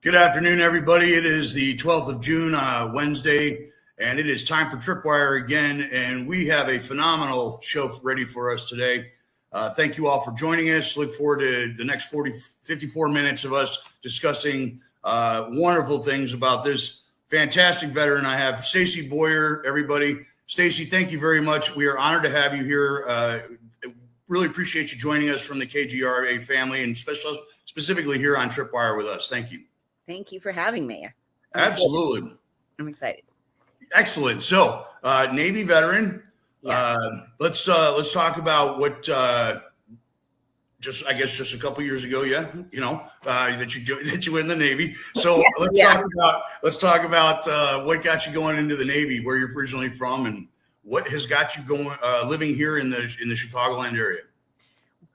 Good afternoon, everybody. It is the 12th of June, Wednesday, and it is time for TRIPWIRE again, and we have a phenomenal show ready for us today. Thank you all for joining us. Look forward to the next 54 minutes of us discussing wonderful things about this fantastic veteran. I have Staci Boyer, everybody. Staci, thank you very much. We are honored to have you here. Really appreciate you joining us from the KGRA family and specifically here on TRIPWIRE with us. Thank you. Thank you for having me. Absolutely. I'm excited. Excellent. So, Navy veteran. Yes. Let's talk about what just a couple years ago, that you were in the Navy. So let's talk about what got you going into the Navy, where you're originally from, and what has got you going living here in the Chicagoland area.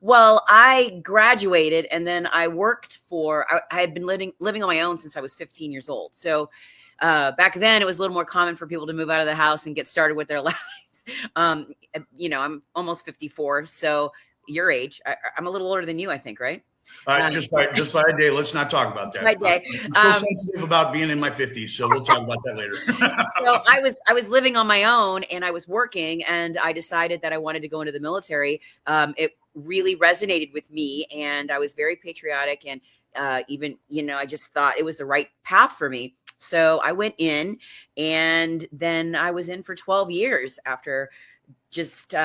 Well, I graduated and then I worked I had been living on my own since I was 15 years old. So back then it was a little more common for people to move out of the house and get started with their lives. I'm almost 54. So your age, I'm a little older than you, I think, right? Just by a day. Let's not talk about that. By day. I'm still sensitive about being in my 50s, so we'll talk about that later. So I was living on my own and I was working, and I decided that I wanted to go into the military. It really resonated with me, and I was very patriotic, and I just thought it was the right path for me. So I went in, and then I was in for 12 years after just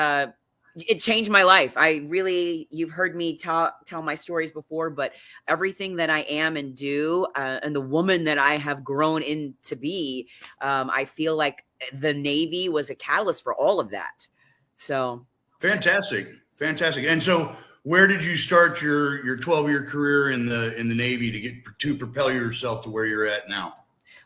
it changed my life. You've heard me tell my stories before, but everything that I am and do, and the woman that I have grown into be, I feel like the Navy was a catalyst for all of that. So fantastic. And so where did you start your 12-year career in the Navy to propel yourself to where you're at now?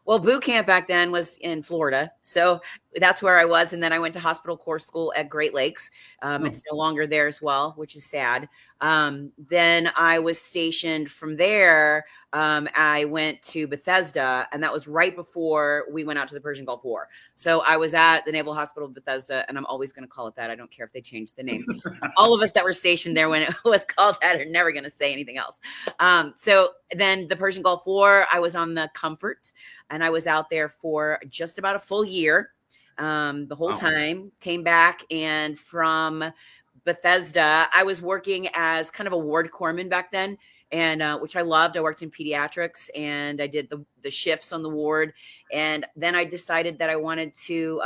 Well, boot camp back then was in Florida. So that's where I was. And then I went to hospital corps school at Great Lakes. It's no longer there as well, which is sad. Then I was stationed from there. I went to Bethesda, and that was right before we went out to the Persian Gulf War. So I was at the Naval Hospital of Bethesda, and I'm always going to call it that. I don't care if they change the name. All of us that were stationed there when it was called that are never going to say anything else. So then the Persian Gulf War, I was on the Comfort, and I was out there for just about a full year. The whole time, came back, and from Bethesda, I was working as kind of a ward corpsman back then, and which I loved. I worked in pediatrics, and I did the shifts on the ward. And then I decided that I wanted to,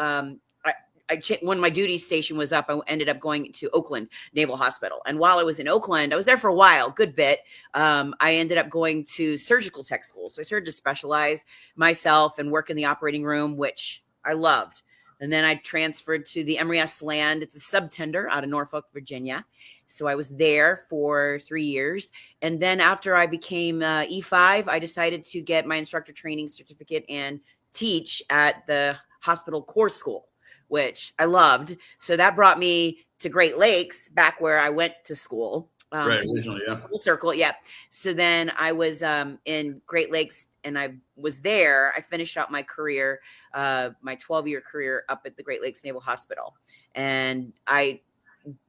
when my duty station was up, I ended up going to Oakland Naval Hospital. And while I was in Oakland, I was there for a while, good bit. I ended up going to surgical tech school. So I started to specialize myself and work in the operating room, which I loved. And then I transferred to the Emory S. Land. It's a subtender out of Norfolk, Virginia. So I was there for 3 years. And then after I became E5, I decided to get my instructor training certificate and teach at the hospital corps school, which I loved. So that brought me to Great Lakes, back where I went to school. Right, originally, yeah. Full circle, yeah. So then I was in Great Lakes, and I was there. I finished out my career, my 12-year career up at the Great Lakes Naval Hospital. And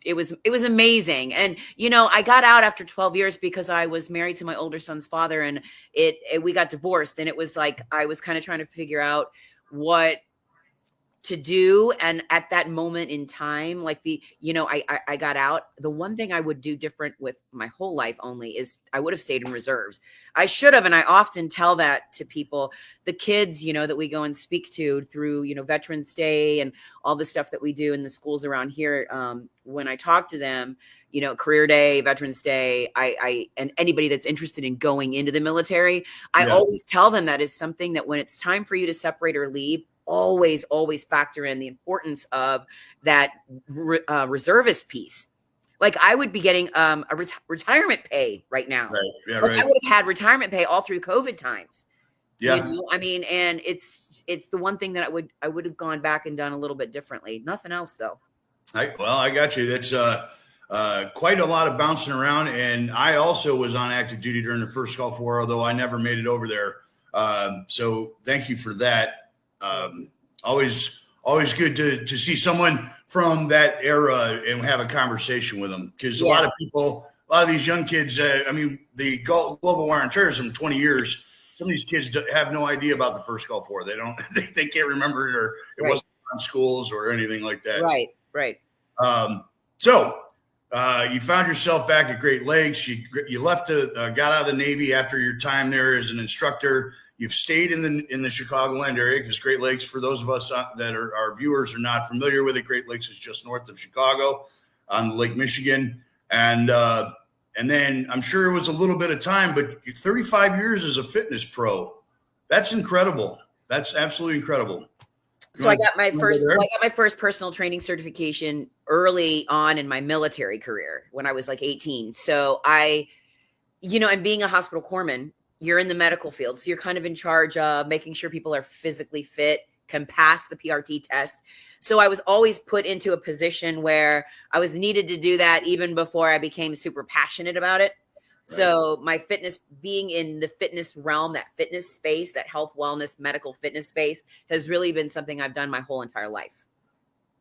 it was amazing. And, I got out after 12 years because I was married to my older son's father, and we got divorced. And it was like, I was kind of trying to figure out what to do. And at that moment in time, like I got out. The one thing I would do different with my whole life only is I would have stayed in reserves. I should have. And I often tell that to people, the kids, that we go and speak to through, Veterans Day and all the stuff that we do in the schools around here. When I talk to them, Career Day, Veterans Day, and anybody that's interested in going into the military, I always tell them that is something that when it's time for you to separate or leave, always factor in the importance of that reservist piece. Like I would be getting a retirement pay right now. Right. Yeah, right. I would have had retirement pay all through COVID times. Yeah. And it's the one thing that I would have gone back and done a little bit differently. Nothing else though. I got you. That's quite a lot of bouncing around. And I also was on active duty during the first Gulf War, although I never made it over there. So thank you for that. Always good to see someone from that era and have a conversation with them, because a lot of these young kids, the global war on terrorism, 20 years, some of these kids have no idea about the first Gulf War. They don't, they can't remember it, or it wasn't on schools or anything like that. Right. So you found yourself back at Great Lakes. You left got out of the Navy after your time there as an instructor. You've stayed in the Chicagoland area, because Great Lakes, for those of us that are our viewers are not familiar with it, Great Lakes is just north of Chicago on Lake Michigan. And then I'm sure it was a little bit of time, but 35 years as a fitness pro, that's incredible. That's absolutely incredible. So I got my first personal training certification early on in my military career when I was like 18. So and being a hospital corpsman, you're in the medical field. So you're kind of in charge of making sure people are physically fit, can pass the PRT test. So I was always put into a position where I was needed to do that even before I became super passionate about it. Right. So my fitness, being in the fitness realm, that fitness space, that health, wellness, medical fitness space, has really been something I've done my whole entire life.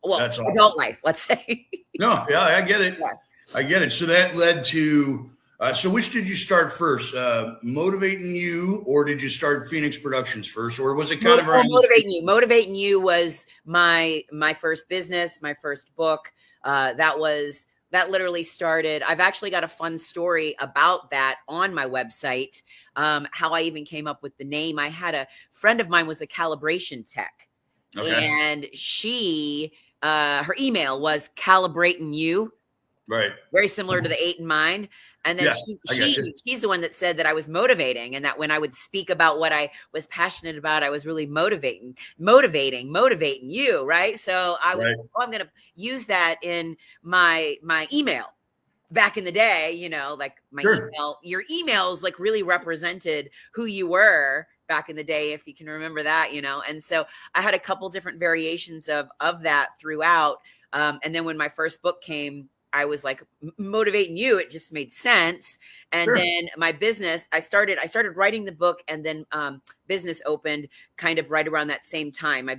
Well, that's awesome. Adult life, let's say. No, yeah, I get it. Yeah. I get it. So that led to, so which did you start first? Motivating You, or did you start Phoenix Productions first, or was it kind of around? Motivating You. Motivating You was my first business, my first book. That literally started. I've actually got a fun story about that on my website. How I even came up with the name. I had a friend of mine was a calibration tech, and she, her email was Calibrating You. Right. Very similar to the 8 in Mind. And then she's the one that said that I was motivating, and that when I would speak about what I was passionate about, I was really motivating you. Right. So I was, I'm going to use that in my email back in the day, like my email, your emails like really represented who you were back in the day, if you can remember that, and so I had a couple different variations of that throughout. And then when my first book came, I was like, Motivating You. It just made sense. And then my business, I started writing the book, and then business opened kind of right around that same time. I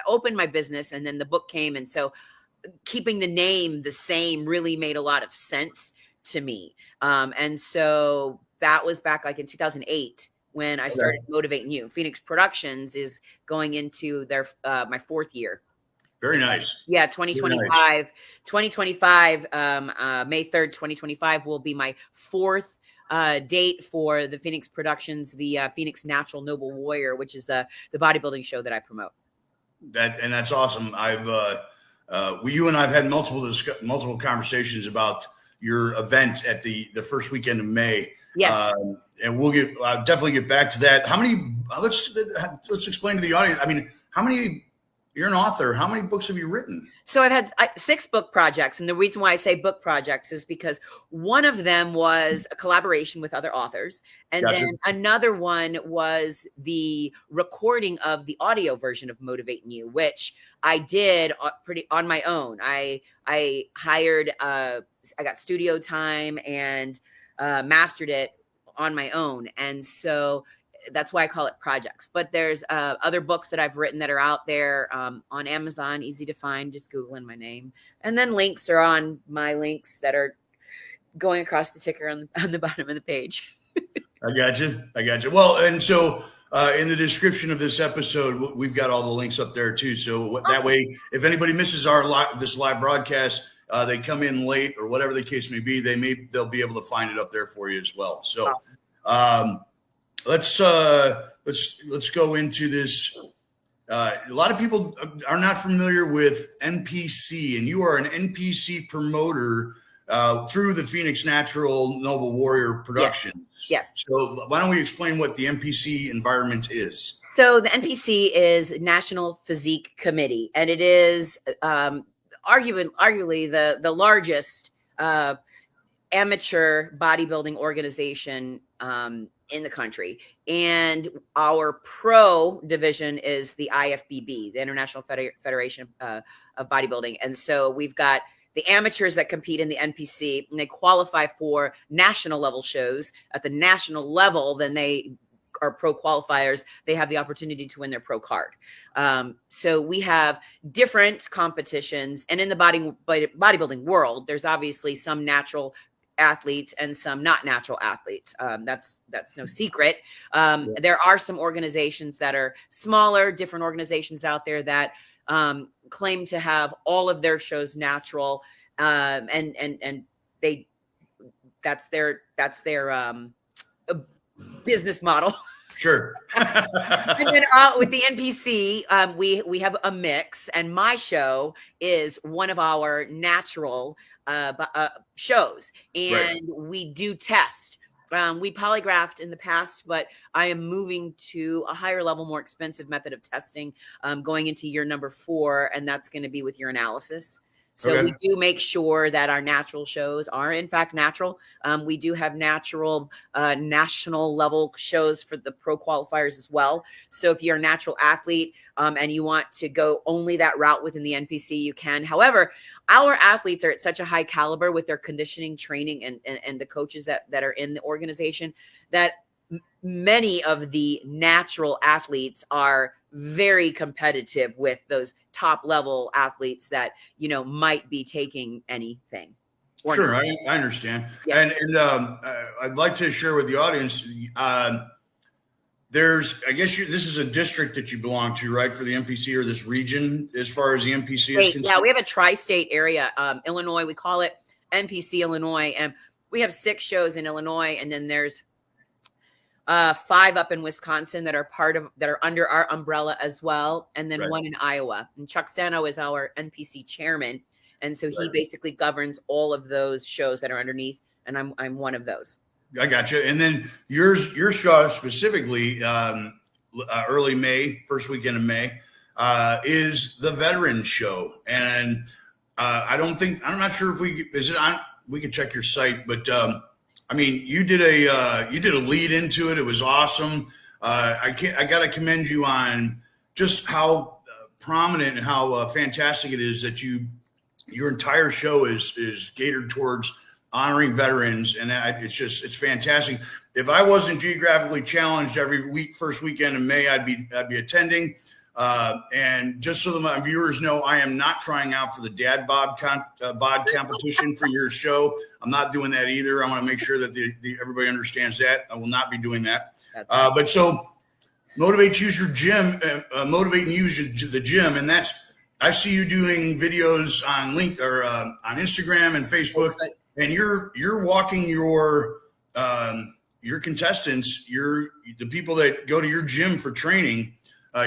opened my business, and then the book came. And so keeping the name the same really made a lot of sense to me. And so that was back like in 2008 when I started Motivating You. Phoenix Productions is going into their my 4th year. Very nice. Yeah, 2025. Nice. 2025, May 3rd, 2025 will be my 4th date for the Phoenix Productions, the Phoenix Natural Noble Warrior, which is the bodybuilding show that I promote. That's awesome. You and I've had multiple conversations about your event at the first weekend of May. Yes. And I'll definitely get back to that. How many? Let's explain to the audience. I mean, how many? You're an author. How many books have you written? So I've had 6 book projects. And the reason why I say book projects is because one of them was a collaboration with other authors. And then another one was the recording of the audio version of Motivating You, which I did pretty on my own. I hired, I got studio time and mastered it on my own. And so that's why I call it projects. But there's other books that I've written that are out there on Amazon, easy to find, just Googling my name. And then links are on my links that are going across the ticker on the bottom of the page. I got you. Well, and so in the description of this episode, we've got all the links up there too. So awesome. That way, if anybody misses this live broadcast, they come in late or whatever the case may be, they'll be able to find it up there for you as well. So, awesome. Let's go into this. A lot of people are not familiar with NPC, and you are an NPC promoter through the Phoenix Natural Noble Warrior Productions. Yes. So why don't we explain what the NPC environment is? So the NPC is National Physique Committee, and it is arguably the largest amateur bodybuilding organization in the country. And our pro division is the IFBB, the International Federation of Bodybuilding. And so we've got the amateurs that compete in the NPC, and they qualify for national level shows. At the national level, then they are pro qualifiers. They have the opportunity to win their pro card. So we have different competitions. And in the bodybuilding world, there's obviously some natural athletes and some not natural athletes. That's no secret. There are some organizations that are smaller, different organizations out there that claim to have all of their shows natural, and they that's their business model. Sure. And then with the NPC, we have a mix, and my show is one of our natural shows, and we do test. We polygraphed in the past, but I am moving to a higher level, more expensive method of testing, going into year number 4, and that's going to be with urinalysis. So we do make sure that our natural shows are in fact natural. We do have natural national level shows for the pro qualifiers as well. So if you're a natural athlete and you want to go only that route within the NPC, you can. However, our athletes are at such a high caliber with their conditioning training and the coaches that are in the organization that many of the natural athletes are very competitive with those top level athletes that, you know, might be taking anything. Sure. I understand. Yeah. And I'd like to share with the audience, there's, I guess this is a district that you belong to, right? For the NPC, or this region as far as the NPC is concerned? Yeah, we have a tri-state area, Illinois, we call it NPC Illinois. And we have 6 shows in Illinois. And then there's 5 up in Wisconsin that are under our umbrella as well, and then 1 in Iowa. And Chuck Sano is our NPC chairman, and so he basically governs all of those shows that are underneath, and I'm one of those. I got you. And then your show specifically, early May, first weekend of May, is the Veterans Show, and I'm not sure if is it on. We can check your site, but. I mean, you did a lead into it. It was awesome. I got to commend you on just how prominent and how fantastic it is that your entire show is catered towards honoring veterans, and it's fantastic. If I wasn't geographically challenged every first weekend in May, I'd be attending. And just so that my viewers know, I am not trying out for the dad bod competition for your show. I'm not doing that either. I want to make sure that everybody understands that. I will not be doing that. But so motivate to use your gym, motivate and use the gym. And I see you doing videos on on Instagram and Facebook, and you're walking your contestants, the people that go to your gym for training.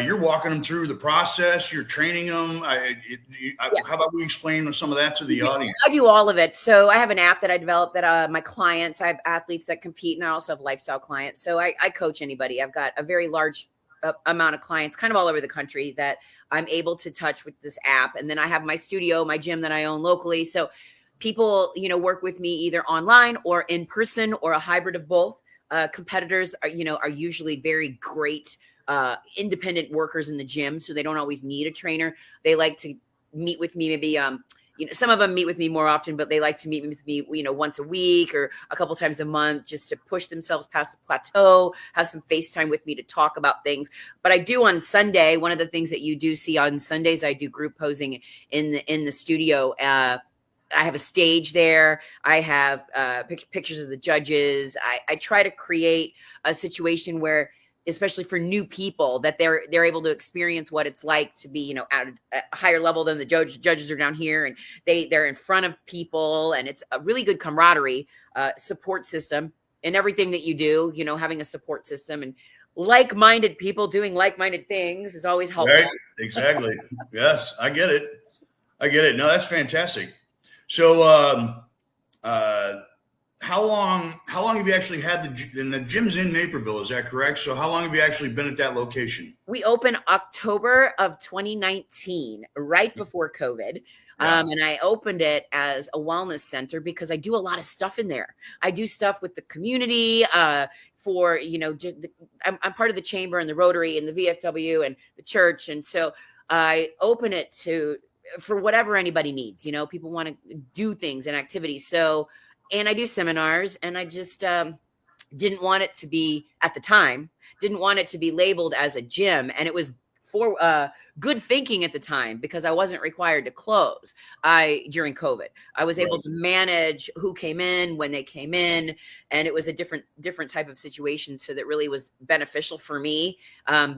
You're walking them through the process. You're training them. How about we explain some of that to the audience? I do all of it. So I have an app that I developed that my clients, I have athletes that compete, and I also have lifestyle clients. So I coach anybody. I've got a very large amount of clients kind of all over the country that I'm able to touch with this app. And then I have my studio, my gym that I own locally. So people, work with me either online or in person or a hybrid of both. Competitors are usually very great independent workers in the gym, so they don't always need a trainer. They like to meet with me, maybe some of them meet with me more often, but they like to meet with me once a week or a couple times a month, just to push themselves past the plateau, have some FaceTime with me to talk about things. But I do on Sunday, one of the things that you do see on Sundays, I do group posing in the studio. I have a stage there. I have pictures of the judges. I try to create a situation where, especially for new people, that they're able to experience what it's like to be, at a higher level than the judges are down here, and they're in front of people, and it's a really good camaraderie, support system in everything that you do. Having a support system and like-minded people doing like-minded things is always helpful. Right? Exactly. Yes, I get it. No, that's fantastic. So, how long have you actually had the gym's in Naperville? Is that correct? So how long have you actually been at that location? We opened October of 2019, right before COVID. Yeah. And I opened it as a wellness center because I do a lot of stuff in there. I do stuff with the community, I'm part of the chamber and the Rotary and the VFW and the church. And so I open it for whatever anybody needs. People want to do things and activities. So, and I do seminars, and I just didn't want it to be, at the time, didn't want it to be labeled as a gym. And it was good thinking at the time because I wasn't required to close. During COVID, I was able to manage who came in, when they came in, and it was a different type of situation. So that really was beneficial for me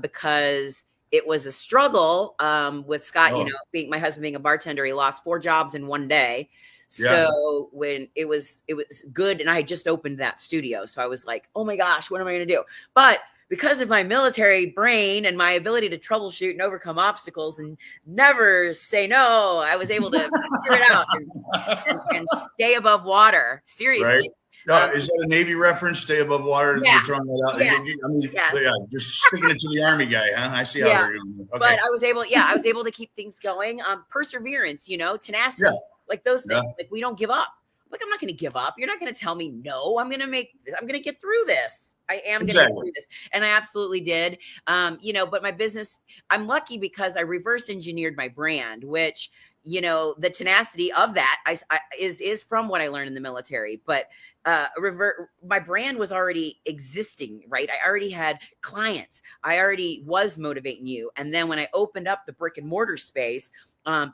because it was a struggle with Scott, being my husband being a bartender. He lost 4 jobs in one day. So when it was good, and I had just opened that studio. So I was like, oh my gosh, what am I going to do? But because of my military brain and my ability to troubleshoot and overcome obstacles and never say no, I was able to figure it out and stay above water. Seriously. Right. Is that a Navy reference? Stay above water? Yeah. Throwing that out? Yes. I mean, just sticking it to the Army guy, huh? I see how they're doing. Okay. But I was able to keep things going. Perseverance, tenacity, like those things. Like we don't give up. Like, I'm not going to give up. You're not going to tell me no. I'm going to get through this. I am going to get through this. And I absolutely did. But my business, I'm lucky because I reverse engineered my brand, which, the tenacity of that is from what I learned in the military. But my brand was already existing, right? I already had clients. I already was motivating you. And then when I opened up the brick and mortar space,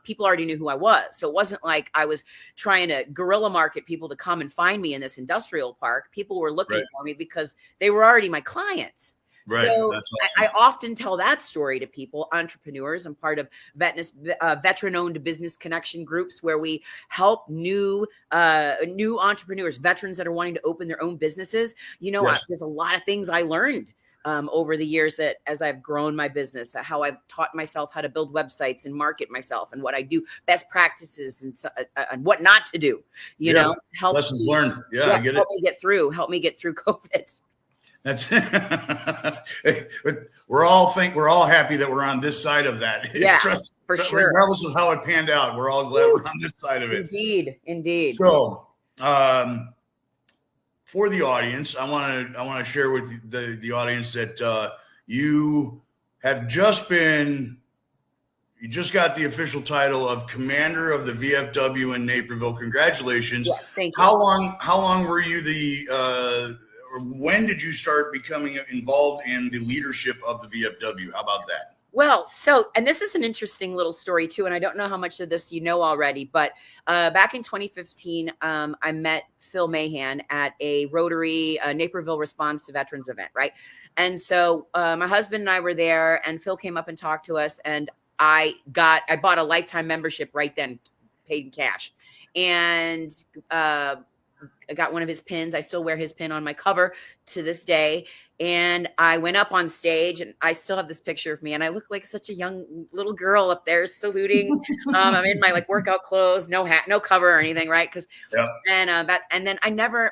people already knew who I was. So it wasn't like I was trying to guerrilla market people to come and find me in this industrial park. People were looking for me because they were already my clients. Right. So awesome. I often tell that story to people, entrepreneurs. I'm part of veteran-owned business connection groups where we help new entrepreneurs, veterans that are wanting to open their own businesses. There's a lot of things I learned over the years that as I've grown my business, how I've taught myself how to build websites and market myself and what I do, best practices and what not to do, help lessons learned. Yeah, I get it. Help me get through COVID. That's we're all happy that we're on this side of that. Yeah, for sure. Regardless of how it panned out, we're all glad we're on this side of it. Indeed. So, for the audience, I want to share with the audience that you just got the official title of Commander of the VFW in Naperville. Congratulations! Yes, thank you. How long were you when did you start becoming involved in the leadership of the VFW? How about that? Well, and this is an interesting little story too, and I don't know how much of this you know already, but back in 2015, I met Phil Mahan at a Rotary Naperville Response to Veterans event, right? And so my husband and I were there, and Phil came up and talked to us, and I bought a lifetime membership right then, paid in cash, and I got one of his pins. I still wear his pin on my cover to this day. And I went up on stage, and I still have this picture of me, and I look like such a young little girl up there saluting. I'm in my workout clothes, no hat, no cover or anything, right? And then I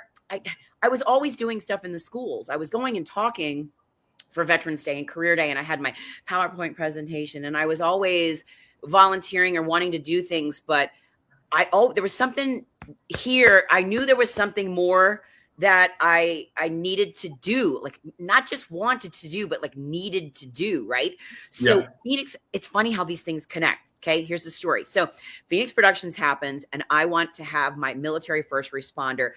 was always doing stuff in the schools. I was going and talking for Veterans Day and Career Day, and I had my PowerPoint presentation, and I was always volunteering or wanting to do things, but there was something here. I knew there was something more that I needed to do, like not just wanted to do, but like needed to do. Right. So Phoenix, it's funny how these things connect. Okay. Here's the story. So Phoenix Productions happens, and I want to have my military first responder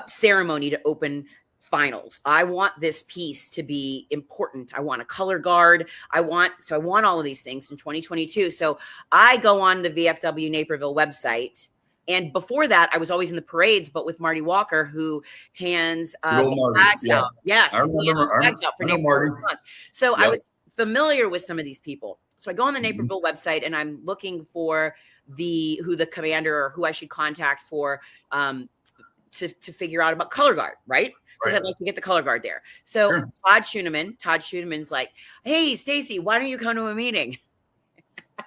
ceremony to open finals. I want this piece to be important. I want a color guard. I want all of these things in 2022. So I go on the VFW Naperville website. And before that, I was always in the parades, but with Marty Walker, who hands flags out. Yes. I remember flags out for Naperville Response. So I was familiar with some of these people. So I go on the Naperville website, and I'm looking for who the commander or who I should contact for to figure out about color guard, right? Because I'd like to get the color guard there. So Todd Schoeneman's like, hey, Staci, why don't you come to a meeting?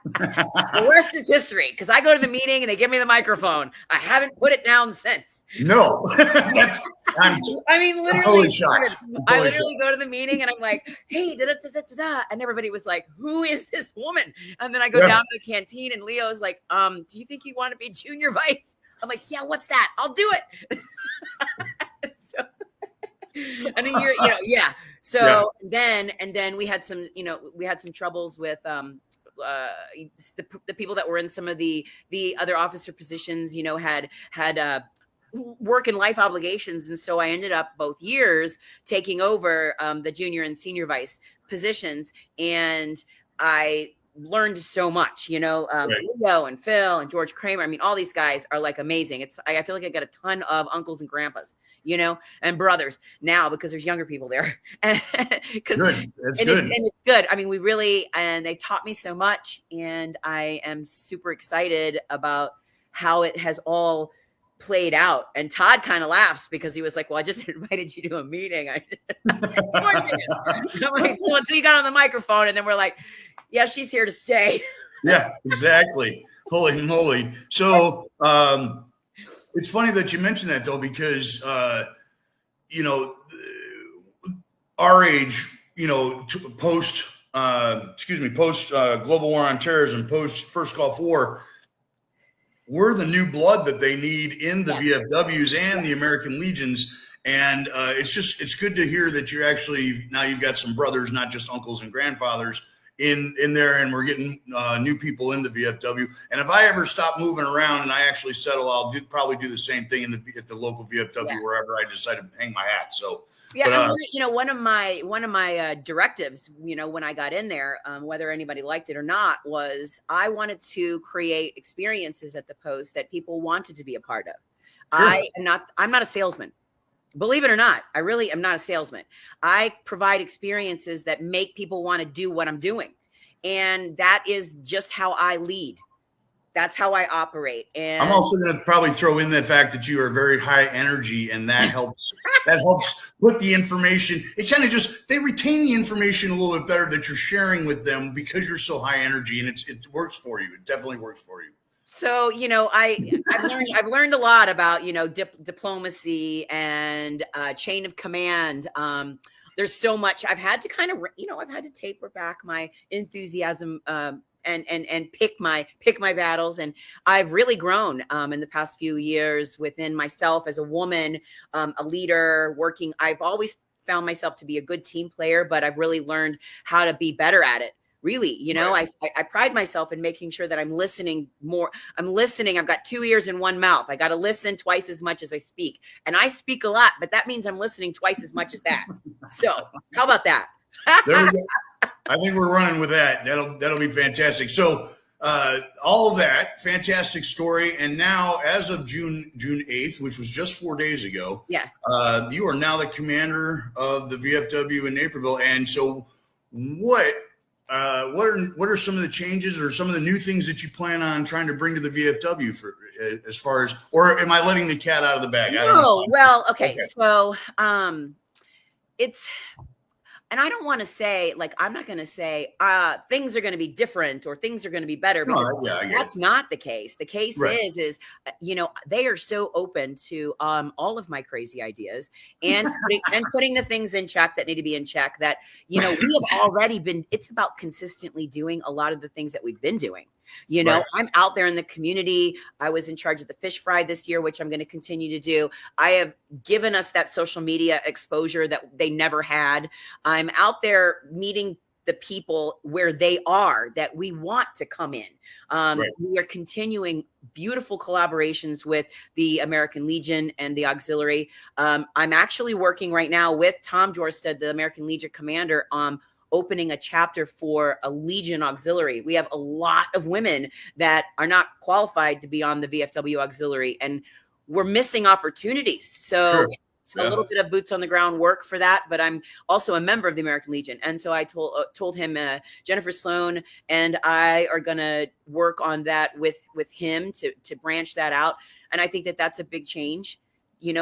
The rest is history, because I go to the meeting and they give me the microphone. I haven't put it down since. No. I mean, literally. Totally shocked. I literally go to the meeting and I'm like, hey, da-da-da-da-da-da. And everybody was like, who is this woman? And then I go down to the canteen, and Leo's like, do you think you want to be junior vice? I'm like, yeah, what's that? I'll do it. And then then we had some troubles with the people that were in some of the other officer positions, had work and life obligations. And so I ended up both years taking over the junior and senior vice positions. And I learned so much, Right. Leo and Phil and George Kramer. I mean, all these guys are like amazing. I feel like I got a ton of uncles and grandpas, and brothers now because there's younger people there. Good. That's good. And it's good. I mean, and they taught me so much, and I am super excited about how it has all played out. And Todd kind of laughs because he was like, well, I just invited you to a meeting. I'm like, until you got on the microphone, and then we're like, yeah, she's here to stay. Yeah, exactly. Holy moly. So it's funny that you mentioned that, though, because, our age, post global war on terrorism, post first Gulf War, we're the new blood that they need in the VFWs and the American Legions. And it's good to hear that now you've got some brothers, not just uncles and grandfathers in there, and we're getting new people in the VFW. And if I ever stop moving around and I actually settle, I'll probably do the same thing at the local VFW wherever I decide to hang my hat. So yeah, one of my directives, when I got in there, whether anybody liked it or not, was I wanted to create experiences at the post that people wanted to be a part of. Sure. I'm not a salesman. Believe it or not, I really am not a salesman. I provide experiences that make people want to do what I'm doing. And that is just how I lead. That's how I operate. And I'm also going to probably throw in the fact that you are very high energy, and that helps. That helps put the information. It kind of they retain the information a little bit better that you're sharing with them because you're so high energy, and it works for you. It definitely works for you. So, I've learned a lot about, diplomacy and chain of command. There's so much I've had to I've had to taper back my enthusiasm and pick my battles. And I've really grown in the past few years within myself as a woman, a leader working. I've always found myself to be a good team player, but I've really learned how to be better at it. Really, right. I pride myself in making sure that I'm listening more. I'm listening. I've got 2 ears and 1 mouth. I got to listen twice as much as I speak. And I speak a lot, but that means I'm listening twice as much as that. So how about that? There we go. I think we're running with that. That'll be fantastic. So all of that, fantastic story. And now, as of June 8th, which was just 4 days ago, you are now the commander of the VFW in Naperville. And so what are some of the changes or some of the new things that you plan on trying to bring to the VFW for as far as, or am I letting the cat out of the bag? No, well, okay. So and I don't want to say, I'm not going to say things are going to be different or things are going to be better, because that's not the case. The case is, they are so open to all of my crazy ideas and putting the things in check that need to be in check that, we have already been, it's about consistently doing a lot of the things that we've been doing. I'm out there in the community. I was in charge of the fish fry this year, which I'm going to continue to do. I have given us that social media exposure that they never had. I'm out there meeting the people where they are that we want to come in. We are continuing beautiful collaborations with the American Legion and the Auxiliary. I'm actually working right now with Tom Jorstad, the American Legion commander, opening a chapter for a Legion Auxiliary. We have a lot of women that are not qualified to be on the VFW Auxiliary, and we're missing opportunities. So it's a little bit of boots on the ground work for that, but I'm also a member of the American Legion. And so I told him, Jennifer Sloan and I are going to work on that with him to branch that out. And I think that that's a big change.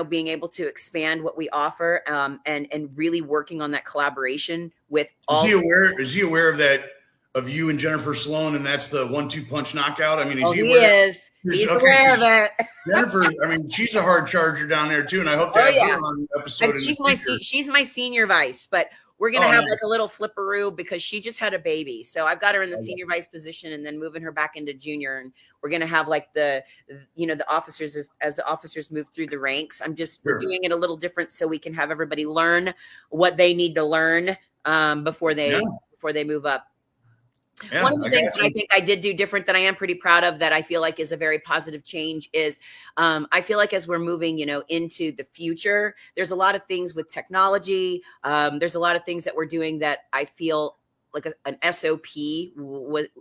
Being able to expand what we offer, and really working on that collaboration with all. Is he aware of that, of you and Jennifer Sloan, and that's the 1-2 punch knockout? I mean, he is. He's aware of it. Jennifer, I mean, she's a hard charger down there too, and I hope to have her on the episode. And she's my senior vice, but we're going to have like a little flipperoo because she just had a baby. So I've got her in the senior vice position and then moving her back into junior. And we're going to have like the officers as the officers move through the ranks. We're doing it a little different so we can have everybody learn what they need to learn before they move up. Yeah, one of the things that I think I did do different that I am pretty proud of that I feel like is a very positive change is I feel like as we're moving, into the future, there's a lot of things with technology. There's a lot of things that we're doing that I feel like an SOP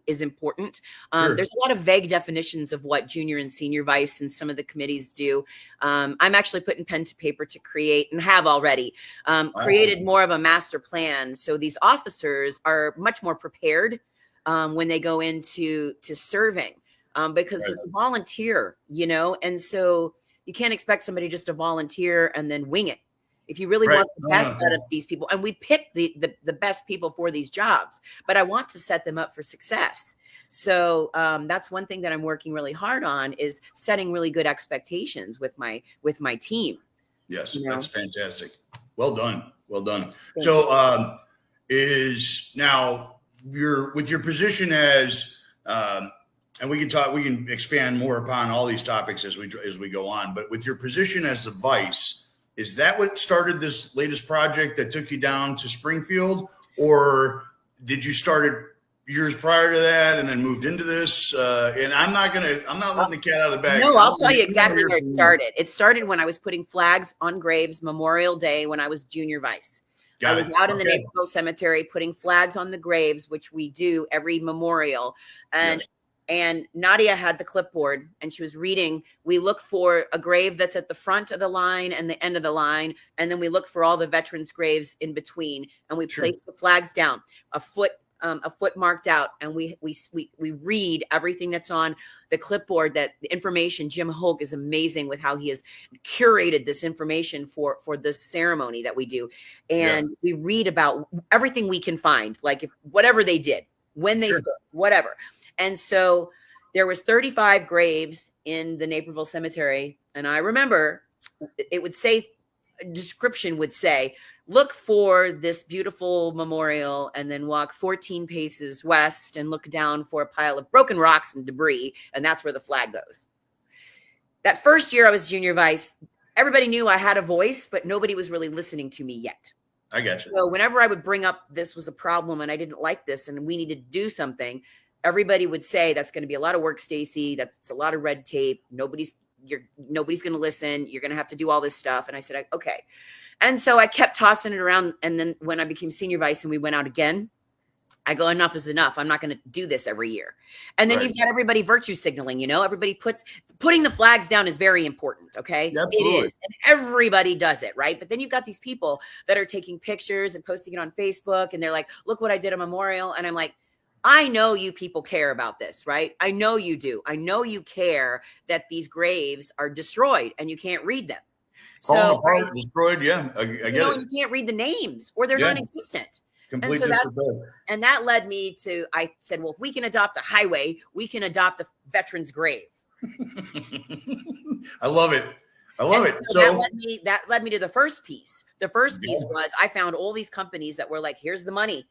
is important. Sure. There's a lot of vague definitions of what junior and senior vice and some of the committees do. I'm actually putting pen to paper to create, and have already created more of a master plan. So these officers are much more prepared when they go into serving, because it's a volunteer, and so you can't expect somebody just to volunteer and then wing it. If you really want the best out of these people, and we pick the best people for these jobs, but I want to set them up for success. So that's one thing that I'm working really hard on, is setting really good expectations with my team. Yes, that's fantastic. Well done. Well done. So is now with your position as and we can expand more upon all these topics as we go on, but with your position as the vice, is that what started this latest project that took you down to Springfield, or did you start it years prior to that and then moved into this? And I'm not letting the cat out of the bag. No, I'll tell you exactly where it started. It started when I was putting flags on graves, Memorial Day, when I was junior vice. I was out in the Naperville Cemetery putting flags on the graves, which we do every memorial. And Nadia had the clipboard, and she was reading. We look for a grave that's at the front of the line and the end of the line, and then we look for all the veterans' graves in between, and we place the flags down a foot marked out, and we read everything that's on the clipboard. That the information, Jim Hogue is amazing with how he has curated this information for this ceremony that we do, and we read about everything we can find, like whatever they did, when they stood, whatever. And so there was 35 graves in the Naperville Cemetery. And I remember it would say, description would say, look for this beautiful memorial and then walk 14 paces west and look down for a pile of broken rocks and debris. And that's where the flag goes. That first year I was junior vice, everybody knew I had a voice, but nobody was really listening to me yet. I got you. So whenever I would bring up this was a problem and I didn't like this and we needed to do something, everybody would say, that's going to be a lot of work, Staci. That's a lot of red tape. Nobody's going to listen. You're going to have to do all this stuff. And I said, okay. And so I kept tossing it around. And then when I became senior vice and we went out again, I go, enough is enough. I'm not going to do this every year. And then you've got everybody virtue signaling, everybody putting the flags down is very important. Okay. Absolutely. It is. And everybody does it. Right. But then you've got these people that are taking pictures and posting it on Facebook. And they're like, look what I did at memorial. And I'm like, I know you people care about this, right? I know you do. I know you care that these graves are destroyed and you can't read them. Apart, destroyed, I get it. You can't read the names or they're non-existent. Complete and that led me to, I said, well, if we can adopt a highway, we can adopt a veteran's grave. I love it. So that led me to the first piece. The first piece was I found all these companies that were like, here's the money.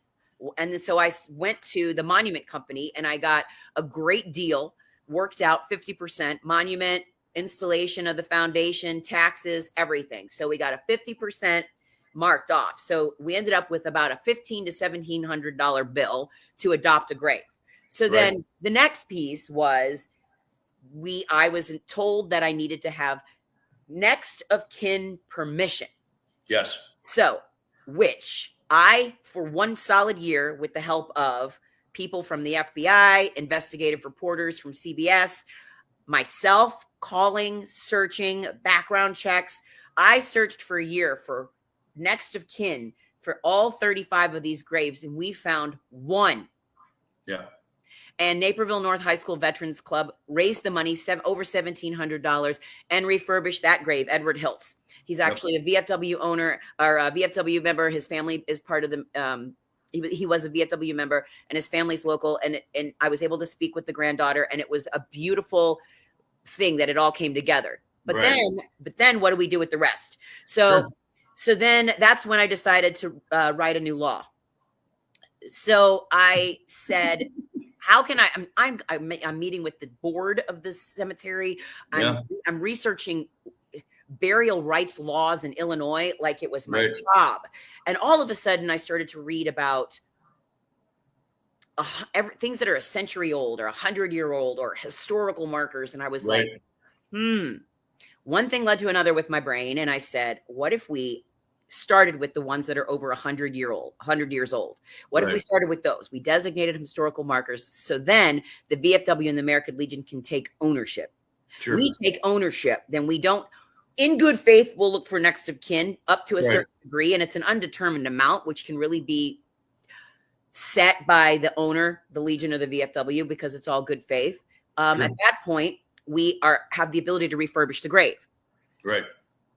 And then so I went to the monument company and I got a great deal, worked out 50% monument, installation of the foundation, taxes, everything. So we got a 50% marked off. So we ended up with about a $1,500 to $1,700 bill to adopt a grave. So then the next piece was I was told that I needed to have next of kin permission. Yes. So which I, for one solid year, with the help of people from the FBI, investigative reporters from CBS, myself calling, searching, background checks, I searched for a year for next of kin for all 35 of these graves, and we found one. Yeah. And Naperville North High School Veterans Club raised the money, over $1,700, and refurbished that grave, Edward Hiltz. He's actually a VFW owner or a VFW member. His family is part of the, he was a VFW member and his family's local. And I was able to speak with the granddaughter, and it was a beautiful thing that it all came together. But then what do we do with the rest? So then that's when I decided to write a new law. So I said, how can I'm meeting with the board of the cemetery. I'm researching burial rights laws in Illinois like it was my job. And all of a sudden I started to read about things that are a century old or 100-year-old or historical markers. And I was like, one thing led to another with my brain. And I said, what if we started with the ones that are over 100 years old. What if we started with those? We designated historical markers. So then the VFW and the American Legion can take ownership. Sure. We take ownership, then we don't, in good faith, we'll look for next of kin up to a certain degree. And it's an undetermined amount, which can really be set by the owner, the Legion or the VFW, because it's all good faith. At that point, we have the ability to refurbish the grave. Right.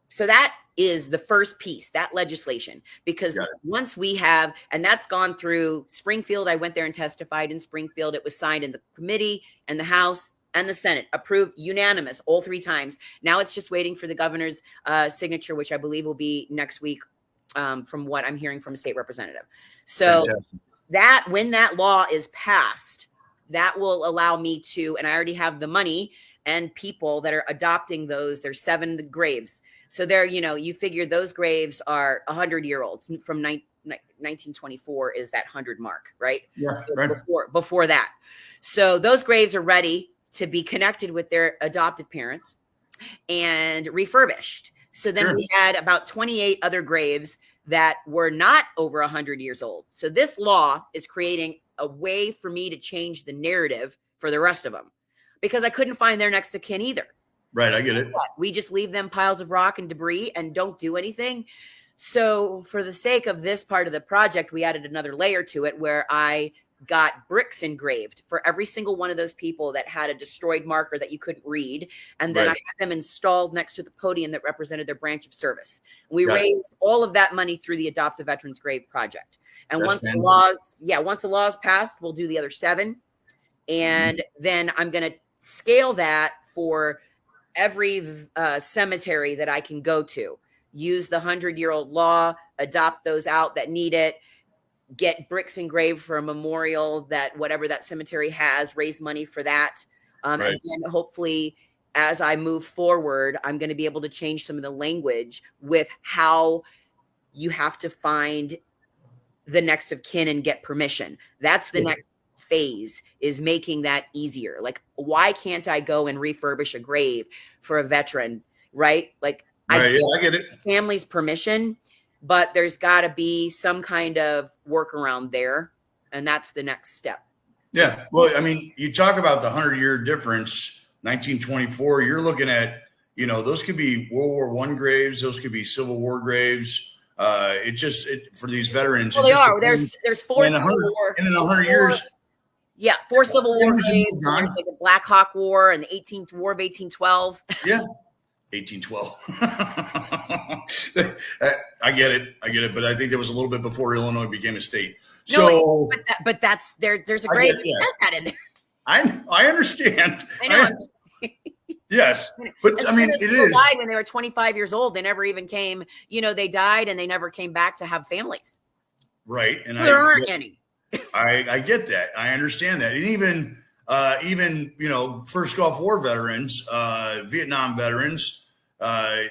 So that is the first piece, that legislation, because once we have, and that's gone through Springfield, I went there and testified in Springfield. It was signed in the committee and the House and the Senate, approved unanimous all 3 times. Now it's just waiting for the governor's signature, which I believe will be next week, from what I'm hearing from a state representative. So that when that law is passed, that will allow me to, and I already have the money and people that are adopting those. There's 7 graves. So they're, you figure those graves are 100-year-olds from 1924 is that 100 mark, right? Yeah, so right. Before that. So those graves are ready to be connected with their adopted parents and refurbished. So then we had about 28 other graves that were not over 100 years old. So this law is creating a way for me to change the narrative for the rest of them, because I couldn't find their next of kin either. Right, I get it. We just leave them piles of rock and debris and don't do anything. So for the sake of this part of the project, we added another layer to it where I got bricks engraved for every single one of those people that had a destroyed marker that you couldn't read. And then I had them installed next to the podium that represented their branch of service. We raised all of that money through the Adopt a Veterans Grave Project. And once the laws passed, we'll do the other 7. And then I'm going to scale that for every cemetery that I can go to. Use the 100-year-old law, adopt those out that need it, get bricks engraved for a memorial that whatever that cemetery has, raise money for that. And then hopefully as I move forward, I'm going to be able to change some of the language with how you have to find the next of kin and get permission. That's the next phase, is making that easier. Like, why can't I go and refurbish a grave for a veteran, right? Like, I get it. Family's permission, but there's got to be some kind of workaround there. And that's the next step. Yeah. Well, I mean, you talk about the 100-year difference, 1924, you're looking at, those could be World War I graves. Those could be Civil War graves. For these veterans. Well, they are. There's 4 Civil War. And in 100 years. Yeah. 4 Civil War graves. There's like the Black Hawk War and the 18th War of 1812. Yeah. 1812. I get it. But I think there was a little bit before Illinois became a state. So, but that's there's a grave that says that in there. I understand. I know. Yes, but I mean, it is. Died when they were 25 years old. They never even came. They died and they never came back to have families. Right, and there aren't any. I get that. I understand that, and even first Gulf War veterans, Vietnam veterans, and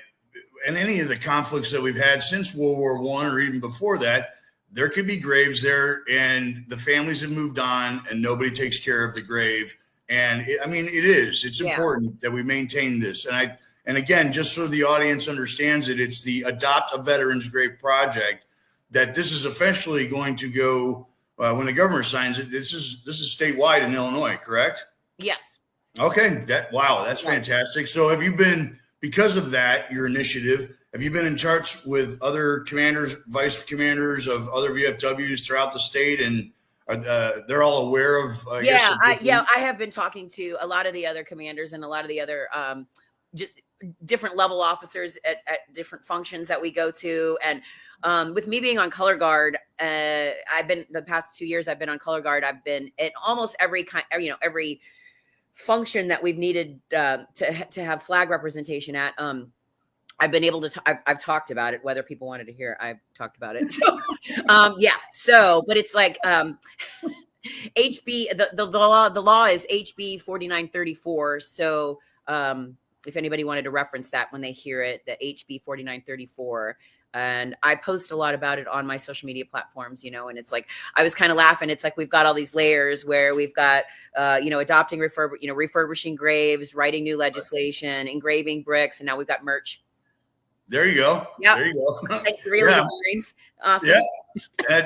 any of the conflicts that we've had since World War I or even before that, there could be graves there, and the families have moved on, and nobody takes care of the grave. And it's important that we maintain this. And again, just so the audience understands it, it's the Adopt a Veterans Grave Project that this is officially going to go when the governor signs it. This is statewide in Illinois, correct? Yes. Okay. That's fantastic. So have you been, because of that, your initiative, have you been in touch with other commanders, vice commanders of other VFWs throughout the state, and they're all aware of? I have been talking to a lot of the other commanders and a lot of the other just different level officers at different functions that we go to. And with me being on color guard, I've been the past 2 years. I've been on color guard. I've been at almost every every function that we've needed to have flag representation at. I've been able to, I've talked about it, whether people wanted to hear, I've talked about it. So, but it's like, the law is HB 4934. So, if anybody wanted to reference that when they hear it, the HB 4934, and I post a lot about it on my social media platforms, and it's like, I was kind of laughing. It's like, we've got all these layers where we've got, adopting, refurbishing graves, writing new legislation, engraving bricks, and now we've got merch. There you go. Yep. There you go. Thanks for reading the minds. Awesome. Yeah.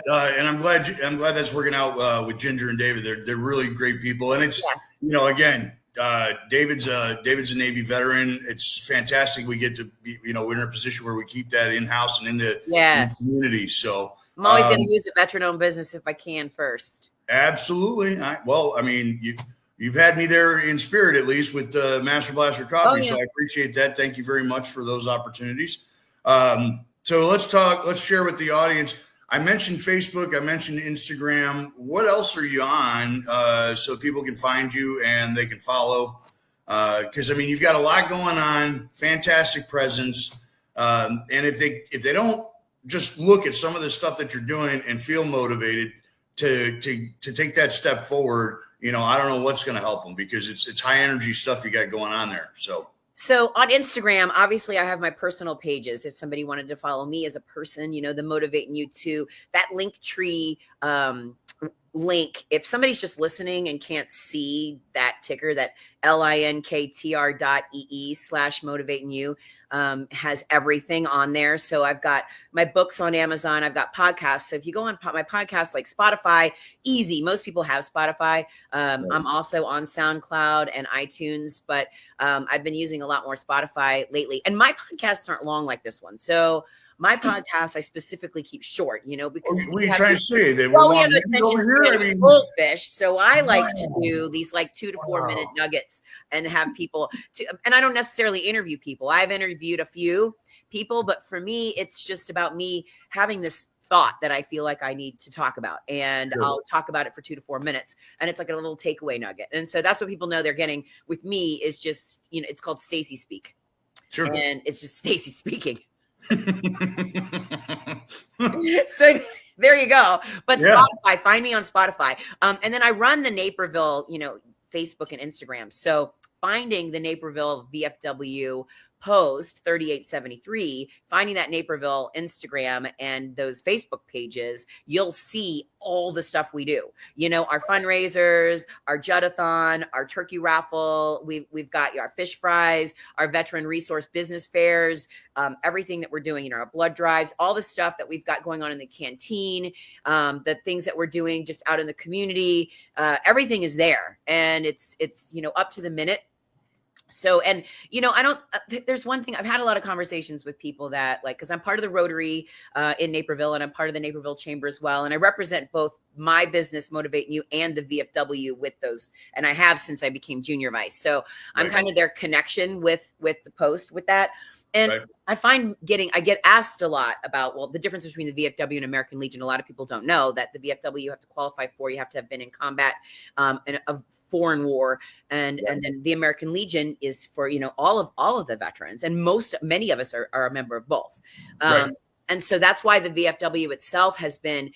And I'm glad that's working out with Ginger and David. They're really great people. And it's, again, David's a Navy veteran. It's fantastic. We get to be, we're in a position where we keep that in-house and in the community. So I'm always going to use a veteran-owned business if I can first. Absolutely. You've had me there in spirit, at least with Master Blaster Coffee. So I appreciate that. Thank you very much for those opportunities. So let's share with the audience. I mentioned Facebook. I mentioned Instagram. What else are you on so people can find you and they can follow? Because, you've got a lot going on, fantastic presence. And if they don't just look at some of the stuff that you're doing and feel motivated to take that step forward, I don't know what's going to help them, because it's high energy stuff you got going on there. So on Instagram, obviously I have my personal pages. If somebody wanted to follow me as a person, the Motivating You To, that link tree link. If somebody's just listening and can't see that ticker, that linktr.ee/motivatingyou, has everything on there. So I've got my books on Amazon. I've got podcasts. So if you go on my podcast, like Spotify, easy. Most people have Spotify. I'm also on SoundCloud and iTunes, but I've been using a lot more Spotify lately. And my podcasts aren't long like this one. So my podcast, I specifically keep short, because we try to say that we have attention span goldfish. So I like to do these 2 to 4 minute nuggets and have people and I don't necessarily interview people. I've interviewed a few people, but for me, it's just about me having this thought that I feel like I need to talk about, and I'll talk about it for 2 to 4 minutes, and it's like a little takeaway nugget. And so that's what people know they're getting with me, is just, it's called Staci Speak. Sure. And it's just Staci speaking. So there you go. But Spotify, find me on Spotify. And then I run the Naperville, Facebook and Instagram. So finding the Naperville VFW post 3873, finding that Naperville Instagram and those Facebook pages, you'll see all the stuff we do. Our fundraisers, our Judathon, our turkey raffle. We've got our fish fries, our veteran resource business fairs, everything that we're doing, our blood drives, all the stuff that we've got going on in the canteen, the things that we're doing just out in the community. Everything is there, and it's up to the minute. So, and, there's one thing, I've had a lot of conversations with people that because I'm part of the Rotary in Naperville, and I'm part of the Naperville Chamber as well. And I represent both my business, Motivating You, and the VFW with those. And I have since I became junior vice. So I'm kind of their connection with the post with that. And I find I get asked a lot about, the difference between the VFW and American Legion. A lot of people don't know that the VFW you have to qualify for, you have to have been in combat in a foreign war, and then the American Legion is for all of the veterans, and many of us are a member of both. And so that's why the VFW itself has been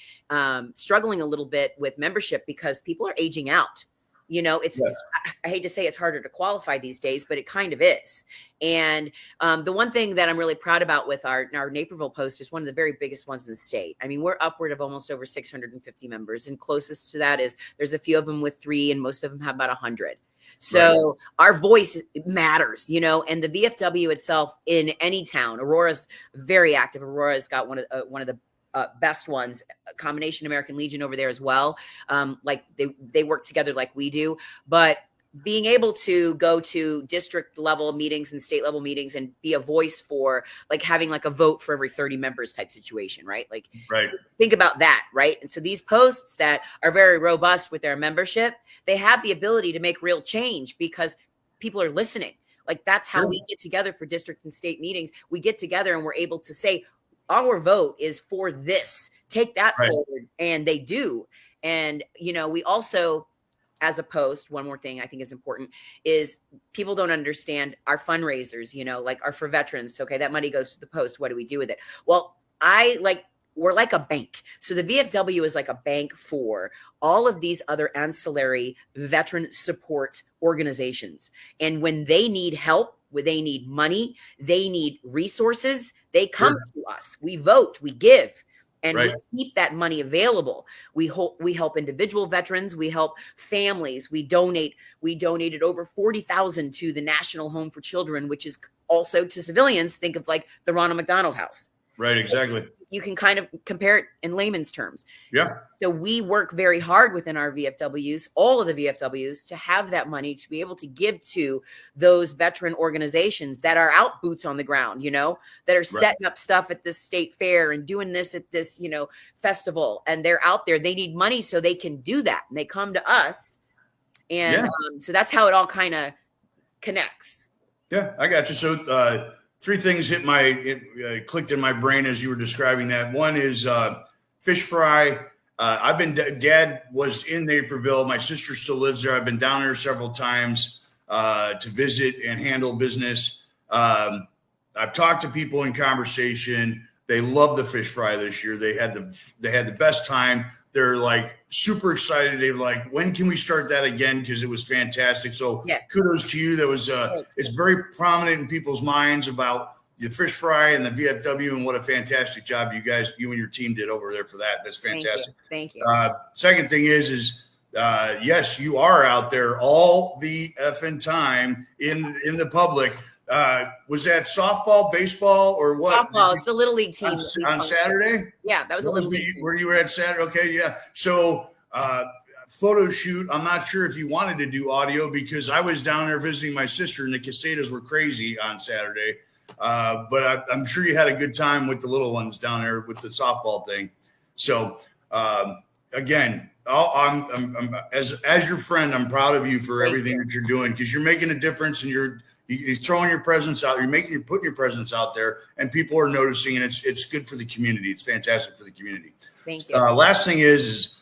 struggling a little bit with membership, because people are aging out. I hate to say it's harder to qualify these days, but it kind of is. And the one thing that I'm really proud about with our Naperville post is one of the very biggest ones in the state. We're upward of almost over 650 members, and closest to that is there's a few of them with 3, and most of them have about 100. So our voice matters, and the VFW itself in any town. Aurora's very active. Aurora's got one of the best ones, a combination American Legion over there as well. They work together like we do, but being able to go to district level meetings and state level meetings and be a voice for having a vote for every 30 members type situation, right? Think about that, right? And so these posts that are very robust with their membership, they have the ability to make real change because people are listening. That's how we get together for district and state meetings. We get together and we're able to say, our vote is for this, take that forward. And they do. And, we also, as a post, one more thing I think is important is people don't understand our fundraisers, are for veterans. Okay, that money goes to the post. What do we do with it? Well, we're like a bank. So the VFW is like a bank for all of these other ancillary veteran support organizations. And when they need help, when they need money, they need resources, they come to us. We vote, we give. and Right. we keep that money available. We help individual veterans, we help families, we donated over 40,000 to the National Home for Children, which is also to civilians. Think of like the Ronald McDonald House. Right, exactly. You can kind of compare it in layman's terms. Yeah. So we work very hard within our VFWs, all of the VFWs, to have that money to be able to give to those veteran organizations that are out boots on the ground, that are setting up stuff at this state fair and doing this at this, festival. And they're out there. They need money so they can do that. And they come to us. And so that's how it all kind of connects. Yeah, I got you. So, three things clicked in my brain as you were describing that. One is fish fry. Dad was in Naperville. My sister still lives there. I've been down there several times to visit and handle business. I've talked to people in conversation. They love the fish fry this year. They had the best time. They're like super excited. They're like, when can we start that again? Because it was fantastic. So kudos to you. That was it's very prominent in people's minds about the fish fry and the VFW, and what a fantastic job you and your team did over there for that. That's fantastic. Thank you. Second thing is yes, you are out there all the effing time in the public. Was that softball, baseball, or what? Softball. It's a little league team on Saturday. Yeah, that was a little league team. Where you were at Saturday? Okay, yeah. So photo shoot. I'm not sure if you wanted to do audio, because I was down there visiting my sister, and the Casadas were crazy on Saturday. But I'm sure you had a good time with the little ones down there with the softball thing. So again, I'm as your friend, I'm proud of you for everything that you're doing, because you're making a difference, and you're throwing your presence out. You're putting your presence out there, and people are noticing, and it's good for the community. It's fantastic for the community. Thank you. Last thing is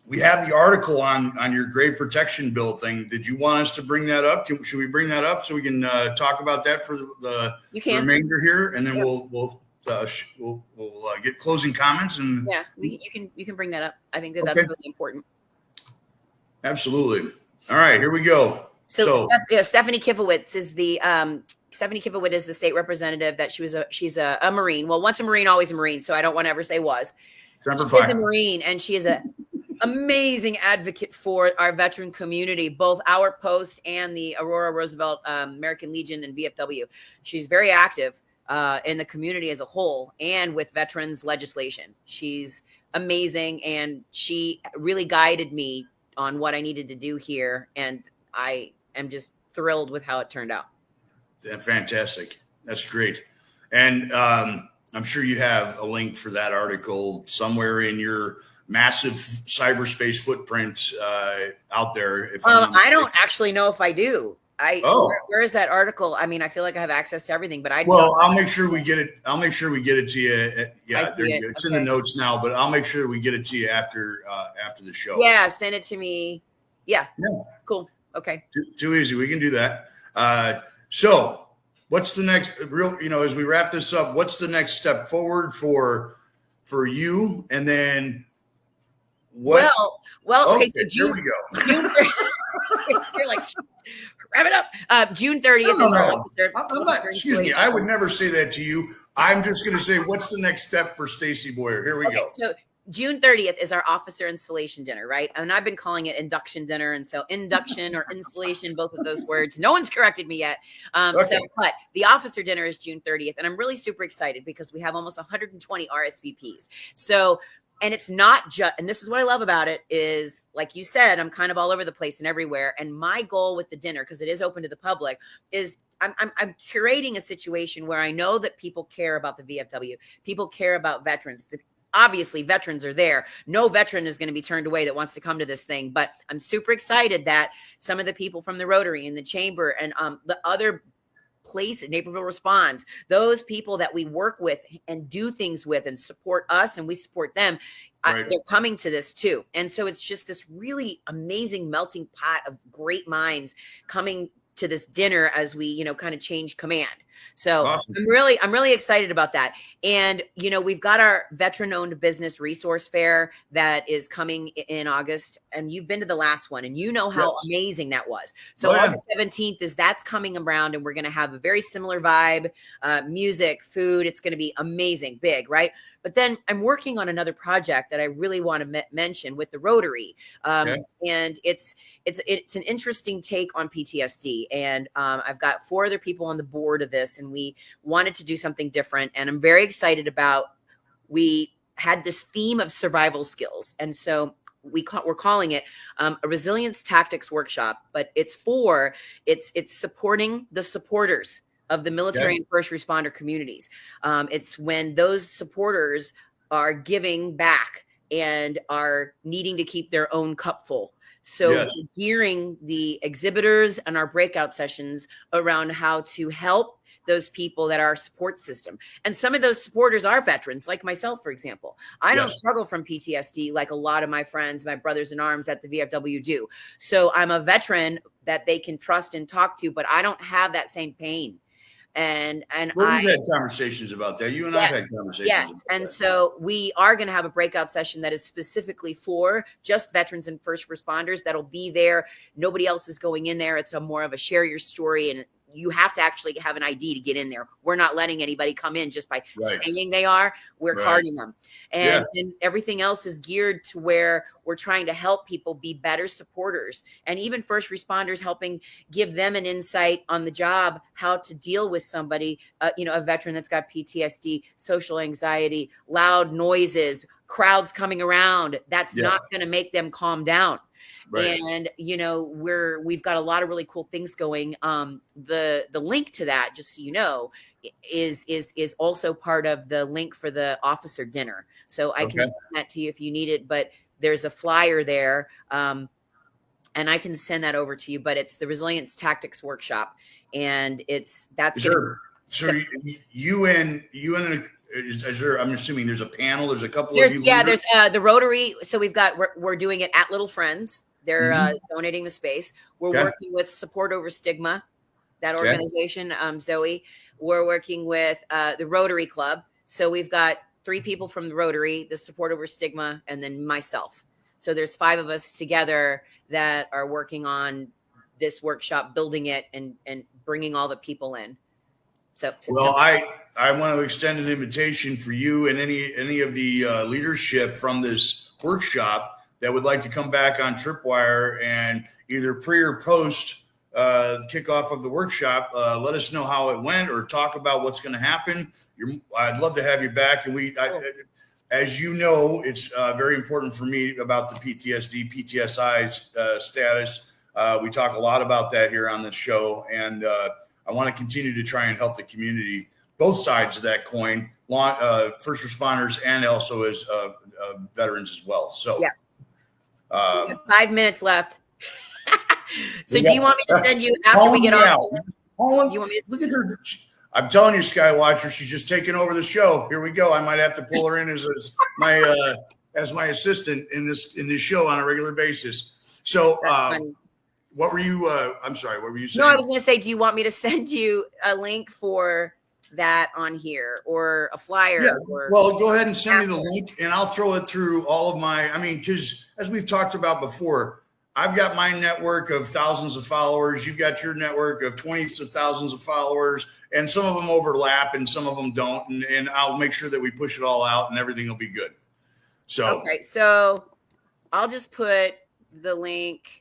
we have the article on your grave protection bill thing. Did you want us to bring that up? Should we bring that up so we can talk about that for the remainder here, and then we'll get closing comments? And you can bring that up. I think that's really important. Absolutely. All right, here we go. So Stephanie Kivowitz is the state representative. That she's a Marine. Well, once a Marine, always a Marine. So I don't want to ever say was. She's a Marine, and she is an amazing advocate for our veteran community, both our post and the Aurora Roosevelt American Legion and VFW. She's very active in the community as a whole, and with veterans legislation. She's amazing, and she really guided me on what I needed to do here, and I am just thrilled with how it turned out. Fantastic. That's great. And I'm sure you have a link for that article somewhere in your massive cyberspace footprint out there. I don't actually know if I do. Where is that article? I mean, I feel like I have access to everything, but I'll make sure we get it. I'll make sure we get it to you. Yeah, it's in the notes now, but I'll make sure we get it to you after the show. Yeah, send it to me. Yeah. Cool. Okay. Too easy. We can do that. So what's the next as we wrap this up, what's the next step forward for you? And then what? Well, okay. So here we go. You're like, wrap it up. June 30th. No. I'm not, excuse me. I would never say that to you. I'm just going to say, what's the next step for Staci Boyer? Here we go. So June 30th is our officer installation dinner, right? And I've been calling it induction dinner. And so induction or installation, both of those words, no one's corrected me yet. But the officer dinner is June 30th. And I'm really super excited because we have almost 120 RSVPs. So, and it's not just, and this is what I love about it is, like you said, I'm kind of all over the place and everywhere. And my goal with the dinner, because it is open to the public, is I'm curating a situation where I know that people care about the VFW. People care about veterans. Obviously, veterans are there. No veteran is going to be turned away that wants to come to this thing. But I'm super excited that some of the people from the Rotary and the Chamber and the other place, Naperville Responds, those people that we work with and do things with and support us and we support them, they're coming to this too. And so it's just this really amazing melting pot of great minds coming to this dinner as we, kind of change command. So Awesome. I'm really excited about that. And, you know, we've got our veteran-owned business resource fair that is coming in August. And you've been to the last one, and you know how amazing that was. So August 17th that's coming around, and we're going to have a very similar vibe, music, food. It's going to be amazing, big, right? But then I'm working on another project that I really want to mention with the Rotary. And it's an interesting take on PTSD. And I've got 4 other people on the board of this, and we wanted to do something different. And I'm very excited about, we had this theme of survival skills. And so we're calling it a resilience tactics workshop, but it's supporting the supporters of the military and first responder communities. It's when those supporters are giving back and are needing to keep their own cup full. So gearing the exhibitors and our breakout sessions around how to help those people that are our support system. And some of those supporters are veterans, like myself, for example. I don't struggle from PTSD like a lot of my friends, my brothers in arms at the VFW do. So I'm a veteran that they can trust and talk to, but I don't have that same pain. And we've had conversations about that. You and I've had conversations. Yes. And so we are going to have a breakout session that is specifically for just veterans and first responders. That'll be there. Nobody else is going in there. It's more of a share your story, and you have to actually have an ID to get in there. We're not letting anybody come in just by saying they are. We're carding them. And then everything else is geared to where we're trying to help people be better supporters, and even first responders, helping give them an insight on the job, how to deal with somebody, a veteran that's got PTSD, social anxiety, loud noises, crowds coming around. That's not going to make them calm down. And, we've got a lot of really cool things going. The link to that, just so you know, is also part of the link for the officer dinner. So I can send that to you if you need it, but there's a flyer there. And I can send that over to you, but it's the Resilience Tactics Workshop. And I'm assuming there's a panel. There's a couple of you. There's the Rotary. So we're doing it at Little Friends. They're donating the space. We're working with Support Over Stigma, that organization. Zoe, we're working with the Rotary Club. So we've got 3 people from the Rotary, the Support Over Stigma, and then myself. So there's 5 of us together that are working on this workshop, building it and bringing all the people in. So I want to extend an invitation for you and any of the leadership from this workshop that would like to come back on TRIPWIRE and either pre or post the kickoff of the workshop, let us know how it went or talk about what's going to happen. I'd love to have you back. And as you know, it's very important for me about the PTSD, PTSI status. We talk a lot about that here on this show, and I want to continue to try and help the community, both sides of that coin, first responders and also as veterans as well. So, so we have 5 minutes left. So do you want me to send you after we get off? Look at her. I'm telling you, Skywatcher, she's just taking over the show. Here we go. I might have to pull her in as my assistant in this show on a regular basis. So, what were you? I'm sorry. What were you saying? No, I was going to say, do you want me to send you a link for that on here or a flyer? Yeah. Well, go ahead and send me the link, and I'll throw it through all of my. Because as we've talked about before, I've got my network of thousands of followers. You've got your network of 20s of thousands of followers, and some of them overlap and some of them don't. And I'll make sure that we push it all out, and everything will be good. So so I'll just put the link.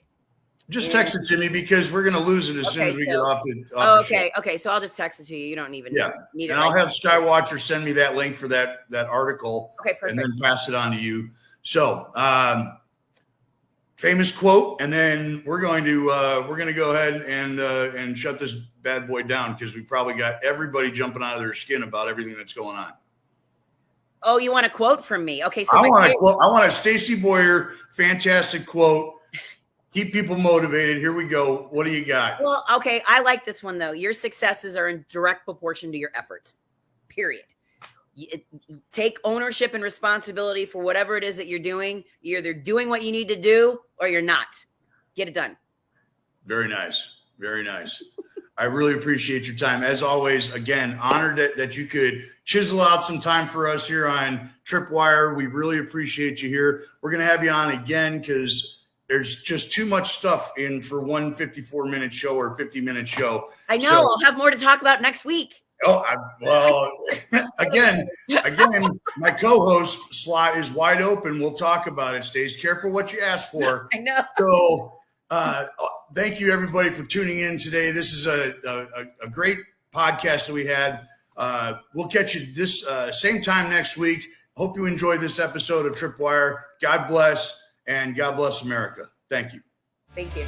Just text it to me because we're going to lose it as soon as we get off the show. Okay. So I'll just text it to you. You don't even need it. And I'll have Skywatcher send me that link for that article. Okay, perfect. And then pass it on to you. So, famous quote, and then we're going to go ahead and shut this bad boy down because we probably got everybody jumping out of their skin about everything that's going on. Oh, you want a quote from me? Okay, so I want a quote. I want a Staci Boyer fantastic quote. Keep people motivated. Here we go. What do you got? Well, okay. I like this one, though. Your successes are in direct proportion to your efforts, period. Take ownership and responsibility for whatever it is that you're doing. You're either doing what you need to do or you're not. Get it done. Very nice. Very nice. I really appreciate your time. As always, again, honored that you could chisel out some time for us here on TRIPWIRE. We really appreciate you here. We're going to have you on again because there's just too much stuff in for one 54-minute show or 50-minute show. I know. I'll have more to talk about next week. Well, again, my co-host slot is wide open. We'll talk about it, Stace. Careful what you ask for. I know. So thank you, everybody, for tuning in today. This is a great podcast that we had. We'll catch you this same time next week. Hope you enjoyed this episode of TRIPWIRE. God bless, and God bless America. Thank you. Thank you.